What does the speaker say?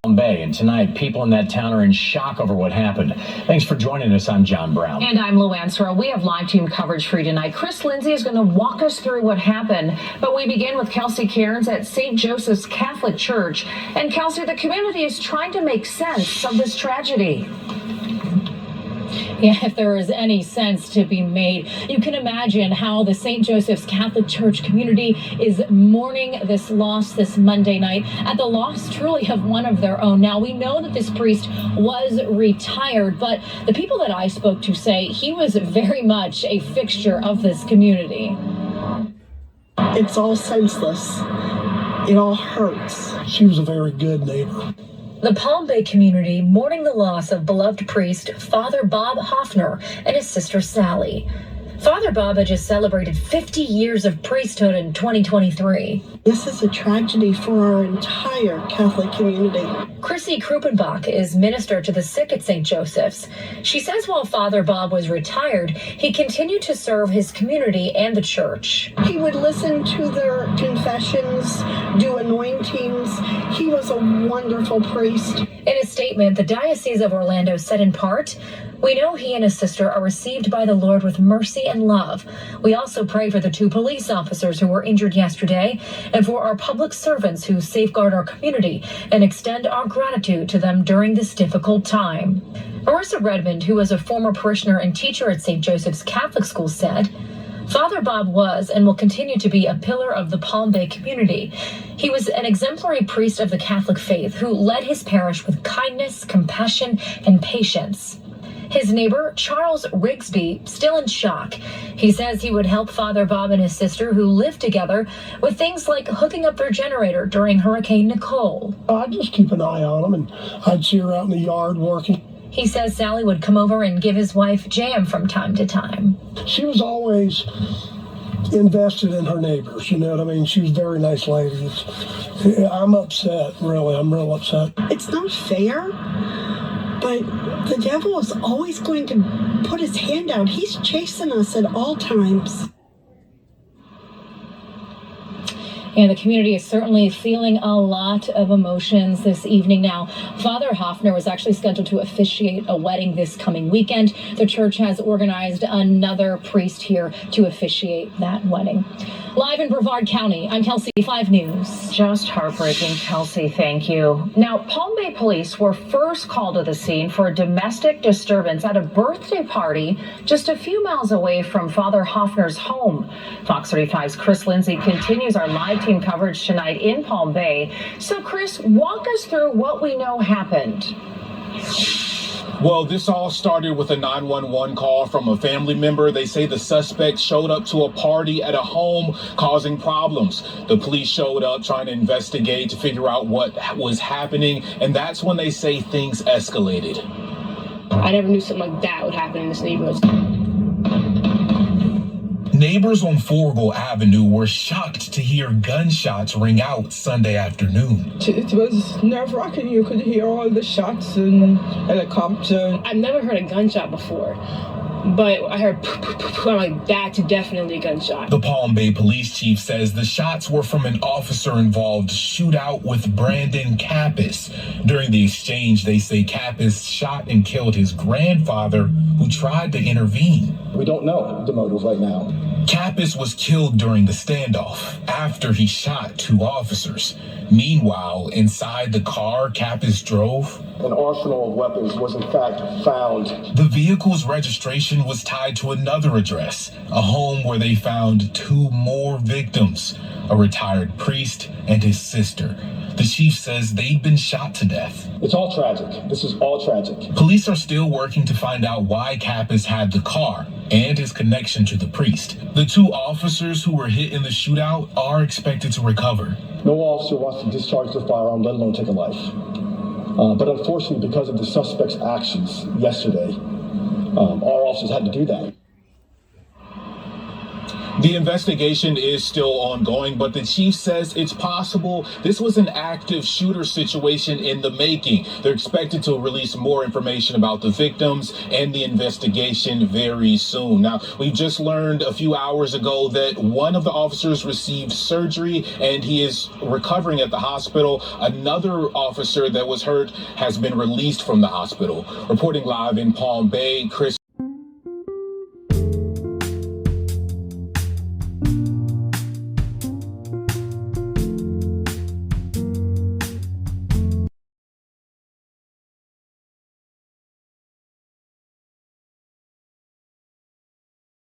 Palm Bay, and tonight people in that town are in shock over what happened. Thanks for joining us. I'm John Brown. And I'm Luann Searle. We have live team coverage for you tonight. Chris Lindsay is going to walk us through what happened, but we begin with Kelsey Cairns at St. Joseph's Catholic Church. And Kelsey, the community is trying to make sense of this tragedy. Yeah, if there is any sense to be made, you can imagine how the St. Joseph's Catholic Church community is mourning this loss this Monday night at the loss truly of one of their own. Now, we know that this priest was retired, but the people that I spoke to say he was very much a fixture of this community. It's all senseless. It all hurts. She was a very good neighbor. The Palm Bay community mourning the loss of beloved priest Father Bob Hoffner and his sister Sally. Father Bob had just celebrated 50 years of priesthood in 2023. This is a tragedy for our entire Catholic community. Chrissy Krupenbach is minister to the sick at St. Joseph's. She says while Father Bob was retired, he continued to serve his community and the church. He would listen to their confessions, do anointings. He was a wonderful priest. In a statement, the Diocese of Orlando said in part, "We know he and his sister are received by the Lord with mercy and love. We also pray for the 2 police officers who were injured yesterday and for our public servants who safeguard our community and extend our gratitude to them during this difficult time." Marissa Redmond, who was a former parishioner and teacher at St. Joseph's Catholic School, said, "Father Bob was and will continue to be a pillar of the Palm Bay community. He was an exemplary priest of the Catholic faith who led his parish with kindness, compassion, and patience." His neighbor, Charles Rigsby, still in shock. He says he would help Father Bob and his sister, who lived together, with things like hooking up their generator during Hurricane Nicole. I'd just keep an eye on them, and I'd see her out in the yard working. He says Sally would come over and give his wife jam from time to time. She was always invested in her neighbors, you know what I mean? She was a very nice lady. I'm upset, really. I'm real upset. It's not fair, but the devil is always going to put his hand out. He's chasing us at all times. And the community is certainly feeling a lot of emotions this evening. Now, Father Hoffner was actually scheduled to officiate a wedding this coming weekend. The church has organized another priest here to officiate that wedding. Live in Brevard County, I'm Kelsey, 5 News. Just heartbreaking, Kelsey. Thank you. Now, Palm Bay police were first called to the scene for a domestic disturbance at a birthday party just a few miles away from Father Hoffner's home. Fox 35's Chris Lindsay continues our live team coverage tonight in Palm Bay. So, Chris, walk us through what we know happened. Well, this all started with a 911 call from a family member. They say the suspect showed up to a party at a home causing problems. The police showed up trying to investigate to figure out what was happening, and that's when they say things escalated. I never knew something like that would happen in this neighborhood. Neighbors on Forgle Avenue were shocked to hear gunshots ring out Sunday afternoon. It was nerve-wracking. You could hear all the shots and helicopter. I've never heard a gunshot before, but I heard I'm like, that's definitely a gunshot. The Palm Bay police chief says the shots were from an officer-involved shootout with Brandon Kappas. During the exchange, they say Kappas shot and killed his grandfather, who tried to intervene. We don't know the motive right now. Kappas was killed during the standoff after he shot 2 officers. Meanwhile, inside the car Kappas drove, an arsenal of weapons was in fact found. The vehicle's registration was tied to another address, a home where they found 2 more victims, a retired priest and his sister. The chief says they'd been shot to death. It's all tragic. This is all tragic. Police are still working to find out why Kappas had the car and his connection to the priest. The 2 officers who were hit in the shootout are expected to recover. No officer wants to discharge their firearm, let alone take a life. But unfortunately, because of the suspect's actions yesterday, our officers had to do that. The investigation is still ongoing, but the chief says it's possible this was an active shooter situation in the making. They're expected to release more information about the victims and the investigation very soon. Now, we just learned a few hours ago that one of the officers received surgery and he is recovering at the hospital. Another officer that was hurt has been released from the hospital. Reporting live in Palm Bay, Chris